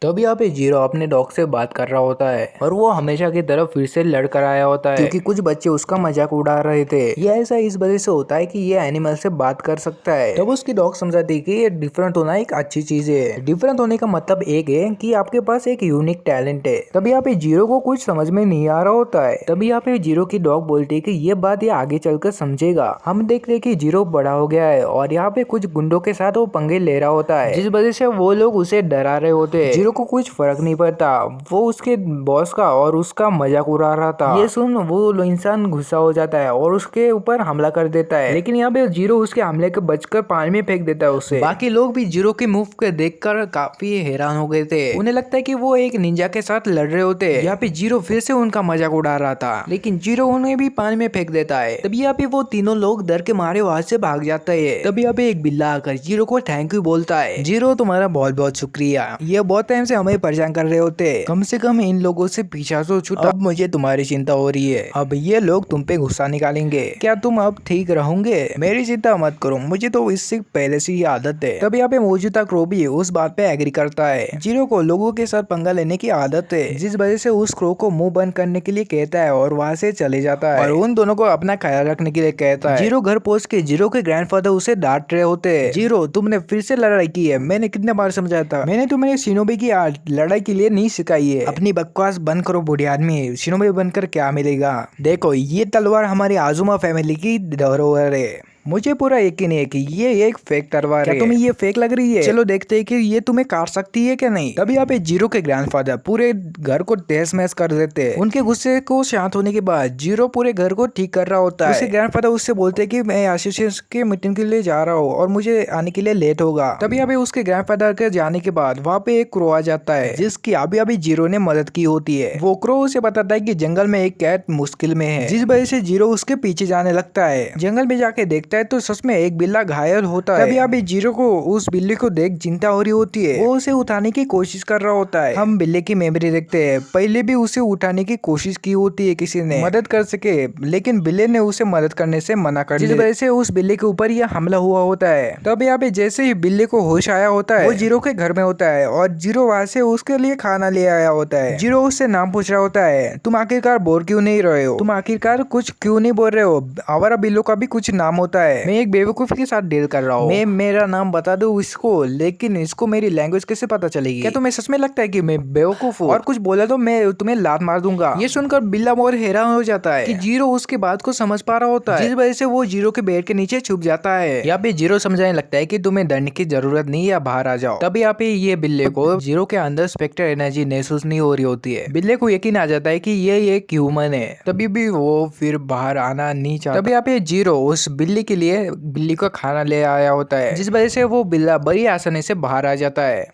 तब यहाँ पे जीरो अपने डॉग से बात कर रहा होता है और वो हमेशा की तरफ फिर से लड़ कर आया होता है क्योंकि कुछ बच्चे उसका मजाक उड़ा रहे थे। ये ऐसा इस वजह से होता है कि ये एनिमल से बात कर सकता है। तब उसकी डॉग समझाती है कि ये डिफरेंट होना एक अच्छी चीज है। डिफरेंट होने का मतलब एक है कि आपके पास एक यूनिक टैलेंट है। तब यहाँ पे जीरो को कुछ समझ में नहीं आ रहा होता है। तभी यहाँ पे जीरो की डॉग बोलती है कि ये बात ये आगे चलकर समझेगा। हम देख रहे कि जीरो बड़ा हो गया है और यहाँ पे कुछ गुंडों के साथ वो पंगे ले रहा होता है, जिस वजह से वो लोग उसे डरा रहे होते हैं। जीरो को कुछ फर्क नहीं पड़ता, वो उसके बॉस का और उसका मजाक उड़ा रहा था। ये सुन वो इंसान गुस्सा हो जाता है और उसके ऊपर हमला कर देता है, लेकिन यहाँ पे जीरो उसके हमले के बचकर पानी में फेंक देता है उसे। बाकी लोग भी जीरो के मूव को देखकर काफी हैरान हो गए थे। उन्हें लगता है कि वो एक निंजा के साथ लड़ रहे होते। यहाँ पे जीरो फिर से उनका मजाक उड़ा रहा था, लेकिन जीरो उन्हें भी पानी में फेंक देता है। तभी यहाँ पे वो तीनों लोग डर के मारे वहां से भाग जाते हैं। तभी यहाँ पे एक बिल्ला आकर जीरो को थैंक यू बोलता है। जीरो तुम्हारा बहुत बहुत शुक्रिया, ये बहुत टाइम से हमें परेशान कर रहे होते, कम से कम इन लोगों से पीछा तो छूटा। अब मुझे तुम्हारी चिंता हो रही है, अब ये लोग तुम पे गुस्सा निकालेंगे, क्या तुम अब ठीक रहोगे? मेरी चिंता मत करो, मुझे तो इससे पहले से ही आदत है। तब यहाँ पे मौजूदा क्रो भी उस बात पे एग्री करता है। जीरो को लोगों के साथ पंगा लेने की आदत है, जिस वजह से उस क्रो को मुंह बंद करने के लिए कहता है और वहाँ से चले जाता है और उन दोनों को अपना ख्याल रखने के लिए कहता है। जीरो घर पहुंच के जीरो के ग्रैंडफादर उसे डांट रहे होते हैं। जीरो तुमने फिर से लड़ाई की है, मैंने कितने बार समझाया था, मैंने तुम्हें शिनोबी की लड़ाई के लिए नहीं सिखाई है। अपनी बकवास बंद करो बूढ़े आदमी, शिनोबी बनकर क्या मिलेगा? देखो ये तलवार हमारी आजुमा फैमिली की धरोहर है, मुझे पूरा यकीन है कि ये एक फेक तलवार है। तुम्हें ये फेक लग रही है? चलो देखते हैं कि ये तुम्हें काट सकती है क्या नहीं। तभी यहाँ पे जीरो के ग्रैंडफादर पूरे घर को तहस महस कर देते हैं। उनके गुस्से को शांत होने के बाद जीरो पूरे घर को ठीक कर रहा होता है। उसके ग्रैंडफादर उससे बोलते हैं कि मैं एसोसिएशन के मीटिंग के लिए जा रहा हूँ और मुझे आने के लिए लेट होगा। तभी यहाँ पे उसके ग्रैंडफादर के जाने के बाद वहाँ पे एक क्रो आ जाता है, जिसकी अभी अभी जीरो ने मदद की होती है। वो क्रो उसे बताता है कि जंगल में एक कैट मुश्किल में है, जिस वजह से जीरो उसके पीछे जाने लगता है। जंगल में जाके देखता है तो सच में एक बिल्ला घायल होता है। तभी अभी जीरो को उस बिल्ली को देख चिंता हो रही होती है, वो उसे उठाने की कोशिश कर रहा होता है। हम बिल्ले की मेमोरी देखते हैं, पहले भी उसे उठाने की कोशिश की होती है किसी ने मदद कर सके, लेकिन बिल्ले ने उसे मदद करने से मना कर दिया, जिस वजह से उस बिल्ले के ऊपर यह हमला हुआ होता है। तब यहाँ पे जैसे ही बिल्ले को होश आया होता है, वो जीरो के घर में होता है और जीरो वहाँ से उसके लिए खाना ले आया होता है। जीरो उससे नाम पूछ रहा होता है, तुम आखिरकार बोल क्यों नहीं रहे हो, तुम आखिरकार कुछ क्यों नहीं बोल रहे हो? आवारा बिल्लों का भी कुछ नाम होता है, मैं एक बेवकूफ के साथ डील कर रहा हूँ, मैं मेरा नाम बता दूं इसको, लेकिन इसको मेरी लैंग्वेज कैसे पता चलेगी? क्या तुम्हें सच में लगता है कि मैं बेवकूफ हूँ और कुछ बोला तो मैं तुम्हें लात मार दूंगा? ये सुनकर बिल्ला मोर हैरान हो जाता है कि जीरो उसकी बात को समझ पा रहा होता है, जिस वजह से वो जीरो के बेड के नीचे छुप जाता है। यहाँ पे जीरो समझाने लगता है कि तुम्हें डरने की जरूरत नहीं है, बाहर आ जाओ। तभी यहाँ पे ये बिल्ले को जीरो के अंदर स्पेक्टर एनर्जी महसूस नहीं हो रही होती है। बिल्ले को यकीन आ जाता है कि ये एक ह्यूमन है, तभी भी वो फिर बाहर आना नहीं चाहता। तभी यहाँ पे जीरो उस बिल्ली के लिए बिल्ली को खाना ले आया होता है, जिस वजह से वो बिल्ला बड़ी आसानी से बाहर आ जाता है।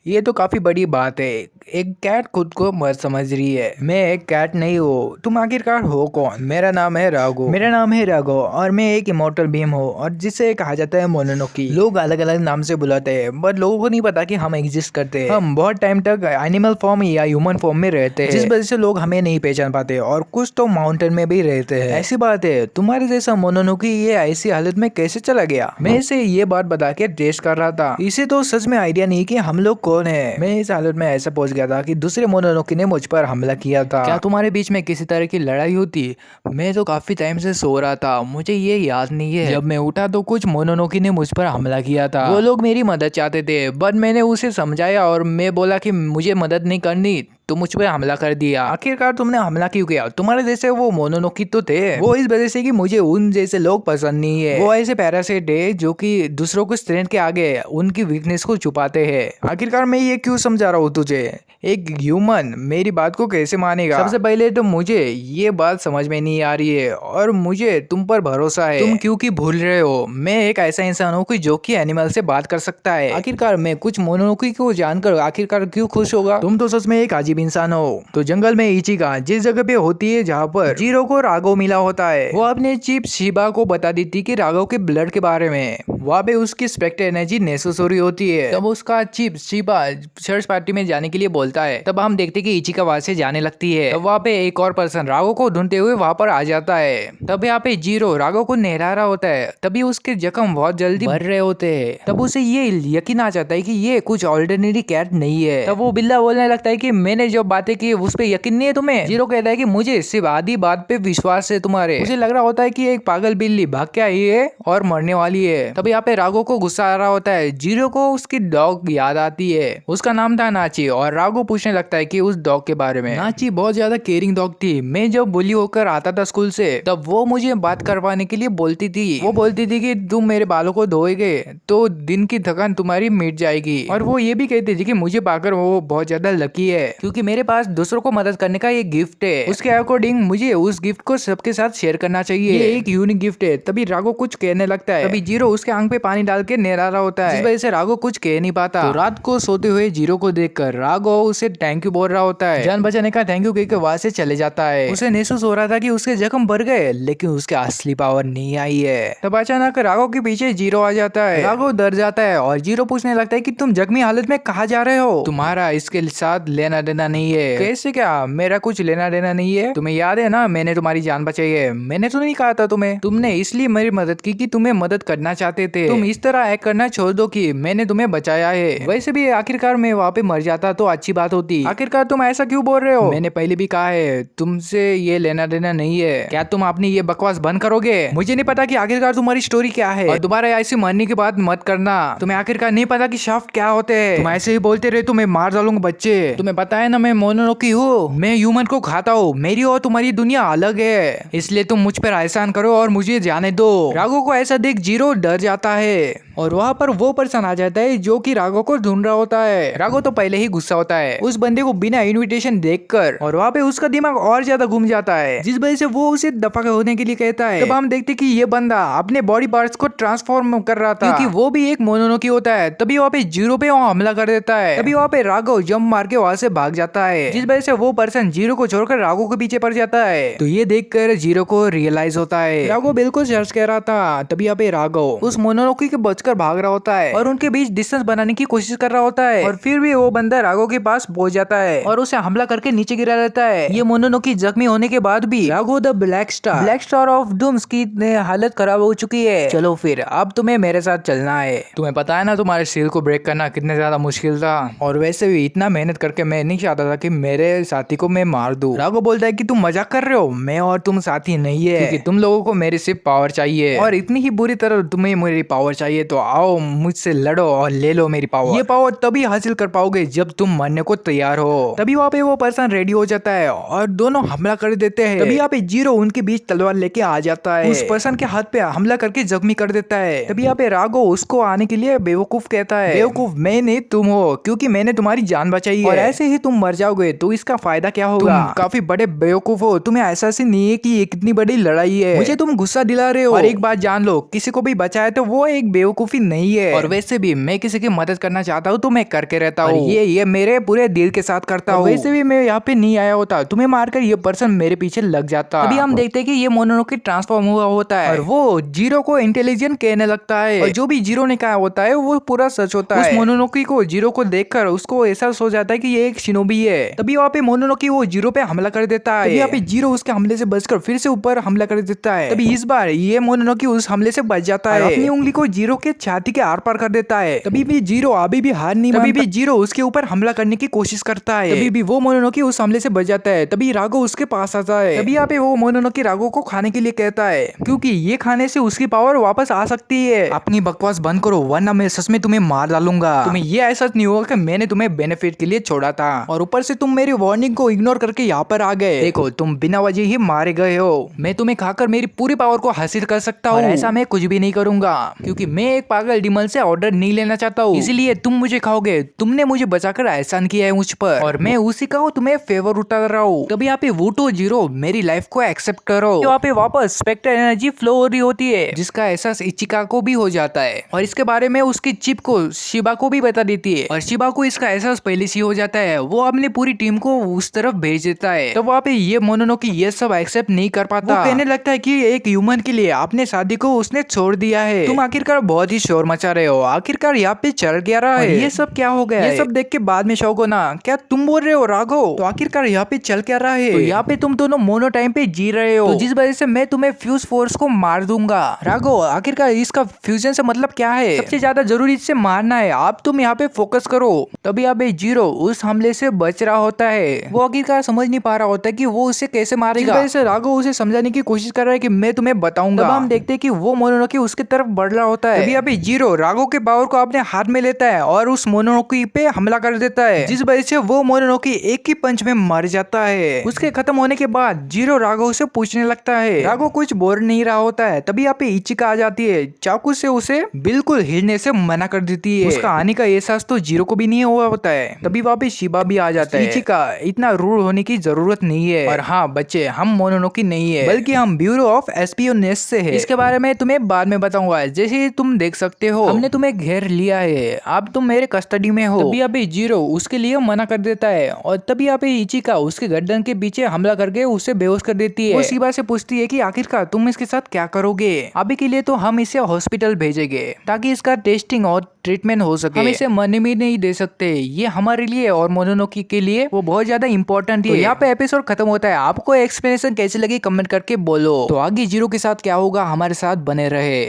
ये तो काफी बड़ी बात है, एक कैट खुद को मत समझ रही है, मैं एक कैट नहीं हूँ, तुम आखिरकार हो कौन? मेरा नाम है राघो, मेरा नाम है राघो और मैं एक इमोर्टल बीम हूँ और जिसे कहा जाता है मोनोनोकी। लोग अलग अलग नाम से बुलाते हैं, बट लोगों को नहीं पता कि हम एग्जिस्ट करते हैं। हम बहुत टाइम तक एनिमल फॉर्म या ह्यूमन फॉर्म में रहते हैं, जिस वजह से लोग हमें नहीं पहचान पाते और कुछ तो माउंटेन में भी रहते हैं। ऐसी बात है, तुम्हारे जैसा मोनोनोकी ये ऐसी हालत में कैसे चला गया? मैं इसे ये बात बता के टेस्ट कर रहा था, इसे तो सच में आइडिया नहीं कि हम लोग कौन है। मैं इस हालत में ऐसा पहुंच गया था कि दूसरे मोनोनोकी ने मुझ पर हमला किया था। क्या तुम्हारे बीच में किसी तरह की लड़ाई होती? मैं तो काफी टाइम से सो रहा था, मुझे ये याद नहीं है। जब मैं उठा तो कुछ मोनोनोकी ने मुझ पर हमला किया था। वो लोग मेरी मदद चाहते थे, बट मैंने उसे समझाया और मैं बोला कि मुझे मदद नहीं करनी, तो मुझ पे हमला कर दिया। आखिरकार तुमने हमला क्यों किया? तुम्हारे जैसे वो मोनोनोकी तो थे, वो इस वजह से कि मुझे उन जैसे लोग पसंद नहीं है। वो ऐसे पैरासाइट है जो कि दूसरों को स्ट्रेंथ के आगे उनकी वीकनेस को छुपाते हैं। आखिरकार मैं ये क्यों समझा रहा हूँ तुझे? एक ह्यूमन मेरी बात को कैसे मानेगा? सबसे पहले तो मुझे ये बात समझ में नहीं आ रही है और मुझे तुम पर भरोसा है। तुम क्यों की भूल रहे हो? मैं एक ऐसा इंसान हूँ जो कि एनिमल से बात कर सकता है। आखिरकार मैं कुछ मोनोनोकी को जानकर आखिरकार क्यों खुश होगा? तुम तो सच में एक अजीब गरीब इंसान हो। तो जंगल में इचिका जिस जगह पे होती है जहाँ पर जीरो को राघव मिला होता है, वो अपने चीफ शिबा को बता देती कि राघव के ब्लड के बारे में। वहाँ पे उसकी स्पेक्टर एनर्जी नेसेसरी होती है। तब उसका चीफ शिबा सर्च पार्टी में जाने के लिए बोलता है। तब हम देखते कि इचिका वहाँ से जाने लगती है। तब वहाँ पे एक और पर्सन राघव को ढूंढते हुए वहाँ पर आ जाता है। तब यहाँ पे जीरो राघव को नहला रहा होता है। तभी उसके जख्म बहुत जल्दी भर रहे होते हैं। तब उसे ये यकीन आ जाता है कि ये कुछ ऑर्डिनरी कैट नहीं है। तब वो बिल्ला बोलने लगता है कि मैंने जो बातें की उस पर यकीन नहीं है तुम्हें। जीरो कहता है कि मुझे सिर्फ आधी बात पे विश्वास है तुम्हारे। उसे लग रहा होता है कि एक पागल बिल्ली भाग के आई है और मरने वाली है। तब यहाँ पे राघव को गुस्सा आ रहा होता है। जीरो को उसकी डॉग याद आती है। उसका नाम था नाची और राघव पूछने लगता है कि उस डॉग के बारे में। नाची बहुत ज्यादा केयरिंग डॉग थी। मैं जब बुली होकर आता था स्कूल से तब वो मुझे बात करवाने के लिए बोलती थी। वो बोलती थी कि तुम मेरे बालों को धोएगे तो दिन की थकान तुम्हारी मिट जाएगी। और वो ये भी कहती थी कि मुझे पाकर वो बहुत ज्यादा लकी है क्योंकि मेरे पास दूसरों को मदद करने का एक गिफ्ट है। उसके अकॉर्डिंग मुझे उस गिफ्ट को सबके साथ शेयर करना चाहिए। ये एक यूनिक गिफ्ट है। तभी राघव कुछ कहने लगता है। तभी जीरो उसके आंख पे पानी डाल के नहला रहा होता है, जिस वजह से राघव कुछ कह नहीं पाता। तो रात को सोते हुए जीरो को देखकर राघव उसे थैंक यू बोल रहा होता है। जान बचाने का थैंक यू कहकर वहां से चले जाता है। उसे महसूस हो रहा था कि उसके जख्म भर गए लेकिन उसके असली पावर नहीं आई है। तब अचानक राघव के पीछे जीरो आ जाता है। राघव डर जाता है और जीरो पूछने लगता है कि तुम जख्मी हालत में कहाँ जा रहे हो? तुम्हारा इसके साथ लेना देना नहीं है। कैसे क्या? मेरा कुछ लेना देना नहीं है। तुम्हें याद है ना मैंने तुम्हारी जान बचाई है। मैंने तो नहीं कहा था तुम्हें। तुमने इसलिए मेरी मदद की कि तुम्हें मदद करना चाहते थे। तुम इस तरह एक्ट करना छोड़ दो कि मैंने तुम्हें बचाया है। वैसे भी आखिरकार मैं वहाँ पे मर जाता तो अच्छी बात होती। आखिरकार तुम ऐसा क्यों बोल रहे हो? मैंने पहले भी कहा है तुमसे ये लेना देना नहीं है। क्या तुम अपनी ये बकवास बंद करोगे? मुझे नहीं पता कि आखिरकार तुम्हारी स्टोरी क्या है और दोबारा ऐसे मरने के बाद मत करना। तुम्हें आखिरकार नहीं पता कि शाफ्ट क्या होते हैं। तुम ऐसे ही बोलते रहे तुम्हें मार डालूंगा बच्चे। तुम्हें पता है ना मैं मोनोनोकी हूँ। मैं ह्यूमन को खाता हूँ। मेरी और तुम्हारी दुनिया अलग है, इसलिए तुम मुझ पर एहसान करो और मुझे जाने दो। राघव को ऐसा देख जीरो डर जाता है और वहाँ पर वो पर्सन आ जाता है जो कि राघव को ढूंढ रहा होता है। राघव तो पहले ही गुस्सा होता है उस बंदे को बिना इनविटेशन देखकर और वहाँ पे उसका दिमाग और ज्यादा घूम जाता है, जिस वजह से वो उसे दफा होने के लिए कहता है। तब हम देखते कि ये बंदा अपने बॉडी पार्ट्स को ट्रांसफॉर्म कर रहा था क्योंकि वो भी एक मोनोनोकी होता है। तभी वहाँ पे जीरो पे हमला कर देता है। तभी वहाँ पे राघव जंप मार के वहाँ से भाग जाता है, जिस वजह से वो पर्सन जीरो को छोड़कर राघव के पीछे पड़ जाता है। तो ये देखकर जीरो को रियलाइज होता है राघव बिल्कुल सच कह रहा था। तभी यहाँ पे राघव उस मोनोनोकी के बचकर भाग रहा होता है और उनके बीच डिस्टेंस बनाने की कोशिश कर रहा होता है और फिर भी वो बंदा राघव के पास पहुंच जाता है और उसे हमला करके नीचे गिरा देता है। ये मोनोनोकी जख्मी होने के बाद भी Raghav the black star of dooms की हालत खराब हो चुकी है। चलो फिर अब तुम्हें मेरे साथ चलना है। तुम्हें पता है ना तुम्हारे सील को ब्रेक करना कितने ज्यादा मुश्किल था और वैसे भी इतना मेहनत करके मैं नहीं चाहता था कि मेरे साथी को मैं मार दूं। राघव बोलता है कि तुम मजाक कर रहे हो, मैं और तुम साथी नहीं है क्योंकि तुम लोगों को मेरी सिर्फ पावर चाहिए और इतनी ही बुरी तरह तुम्हें मेरी पावर चाहिए तो आओ मुझसे लड़ो और ले लो मेरी पावर। ये पावर तभी हासिल कर पाओगे जब तुम मरने को तैयार हो। तभी वहाँ पे वो पर्सन रेडी हो जाता है और दोनों हमला कर देते हैं। तभी यहाँ पे जीरो उनके बीच तलवार लेके आ जाता है, उस पर्सन के हाथ पे हमला करके जख्मी कर देता है। तभी यहाँ पे राघव उसको आने के लिए बेवकूफ कहता है, बेवकूफ मैं नहीं तुम हो क्योंकि मैंने तुम्हारी जान बचाई है और ऐसे ही तुम मर जाओगे तो इसका फायदा क्या होगा? तुम काफी बड़े बेवकूफ हो, तुम्हें एहसास नहीं है कि ये कितनी बड़ी लड़ाई है। मुझे तुम गुस्सा दिला रहे हो और एक बात जान लो किसी को भी बचाए तो वो एक बेवकूफी नहीं है और वैसे भी मैं किसी की मदद करना चाहता हूँ तो मैं करके रहता हूँ, ये मेरे पूरे दिल के साथ करता हूँ। वैसे भी मैं यहाँ पे नहीं आया होता, तुम्हें मारकर ये पर्सन मेरे पीछे लग जाता। अभी हम देखते हैं कि ये मोनोनोकी ट्रांसफॉर्म हुआ होता है और वो जीरो को इंटेलिजेंट कहने लगता है और जो भी जीरो ने कहा होता है वो पूरा सच होता है। उस मोनोनोकी को जीरो को देखकर उसको एहसास हो जाता है कि ये एक शिनोबी है। तभी वहाँ पे मोनोनोकी वो जीरो पे हमला कर देता है। तभी यहाँ पे जीरो उसके हमले से बचकर फिर से ऊपर हमला कर देता है। तभी इस बार ये मोनोनोकी उस हमले से बच जाता है, अपनी उंगली को जीरो के छाती के आर पार कर देता है। तभी भी जीरो अभी भी हार नहीं मानता। तभी भी जीरो उसके ऊपर हमला करने की कोशिश करता है। तभी भी वो मोनोनोकी उस हमले से बच जाता है। तभी राघव उसके पास आता है। तभी यहाँ पे वो मोनोनोकी राघव को खाने के लिए कहता है क्योंकि ये खाने से उसकी पावर वापस आ सकती है। अपनी बकवास बंद करो वरना मैं सच में तुम्हें मार डालूंगा। तुम्हें ये एहसास नहीं होगा कि मैंने तुम्हें बेनिफिट के लिए छोड़ा था और ऊपर से तुम मेरी वार्निंग को इग्नोर करके यहाँ पर आ गए। देखो तुम बिना वजह ही मारे गए हो। मैं तुम्हें खाकर मेरी पूरी पावर को हासिल कर सकता हूँ। ऐसा मैं कुछ भी नहीं करूंगा क्योंकि मैं एक पागल डिमल से ऑर्डर नहीं लेना चाहता हूँ, इसलिए तुम मुझे खाओगे। तुमने मुझे बचाकर एहसान किया है मुझ पर और मैं उसी का तुम्हें फेवर उतार रहा हूँ। तभी यहाँ पे वोटो जीरो मेरी लाइफ को एक्सेप्ट करो। यहाँ पे वापस स्पेक्टर एनर्जी फ्लो हो रही होती है, जिसका एहसास इचिका को भी हो जाता है और इसके बारे में उसकी चिप को शिबा को भी बता देती है और शिबा को इसका एहसास पहले से हो जाता है। वो अपनी पूरी टीम को उस तरफ भेज देता है। तो वहाँ पे ये मोनोनोकी ये सब एक्सेप्ट नहीं कर पाता। वो कहने लगता है कि एक ह्यूमन के लिए अपने शादी को उसने छोड़ दिया है। तुम आखिरकार बहुत ही शोर मचा रहे हो, आखिरकार यहाँ पे चल क्या रहा है, ये सब क्या हो गया ये सब देख के बाद में शौक होना, क्या तुम बोल रहे हो राघव? तो आखिरकार यहाँ पे चल क्या रहा है? तो यहाँ पे तुम दोनों मोनो टाइम पे जी रहे हो, तो जिस वजह से मैं तुम्हें फ्यूज फोर्स को मार दूंगा। राघव आखिरकार इसका फ्यूजन से मतलब क्या है? सबसे ज्यादा जरूरी इससे मारना है, आप तुम यहाँ पे फोकस करो। तभी यहाँ पे जीरो उस हमले से बच रहा होता है। वो आखिरकार समझ नहीं पा रहा होता कि वो उसे कैसे मारेगा। इस वजह से राघव उसे समझाने की कोशिश कर रहा है कि मैं तुम्हें बताऊंगा। तब हम देखते हैं कि वो मोनोनोकी उसके तरफ बढ़ रहा होता है। तभी यहाँ पे जीरो राघव के पावर को अपने हाथ में लेता है और उस मोनोनोकी पे हमला कर देता है, जिस वजह से वो मोनोनोकी एक ही पंच में मर जाता है। उसके खत्म होने के बाद जीरो राघव से पूछने लगता है। राघव कुछ बोल नहीं रहा होता है। तभी यहाँ पे इचिका आ जाती है, चाकू से उसे बिल्कुल हिलने से मना कर देती है। उसका आने का एहसास तो जीरो को भी नहीं हुआ होता है। तभी वहाँ पे शिबा भी आ जाता है। इचिका इतना रूड होने की जरूरत नहीं है, और हाँ बच्चे हम मोनोनोकी नहीं है, बल्कि हम ब्यूरो ऑफ एस्पियोनेज से है। इसके बारे में तुम्हें बाद में बताऊंगा। जैसे तुम देख सकते हो हमने तुम्हें घेर लिया है, अब तुम मेरे कस्टडी में हो। तभी अभी जीरो उसके लिए मना कर देता है और तभी यहाँ पे इचिका उसके गर्दन के पीछे हमला करके उसे बेहोश कर देती है। वो शिबा से पूछती है कि आखिरकार तुम इसके साथ क्या करोगे? अभी के लिए तो हम इसे हॉस्पिटल भेजेंगे ताकि इसका टेस्टिंग और ट्रीटमेंट हो सके। हम इसे मरने भी नहीं दे सकते, ये हमारे लिए और मोनोनोकी के लिए वो बहुत ज्यादा इंपॉर्टेंट है। तो यहाँ पे एपिसोड खत्म होता है। आपको एक्सप्लेनेशन कैसे लगी कमेंट करके बोलो। तो आगे जीरो के साथ क्या होगा हमारे साथ बने रहे।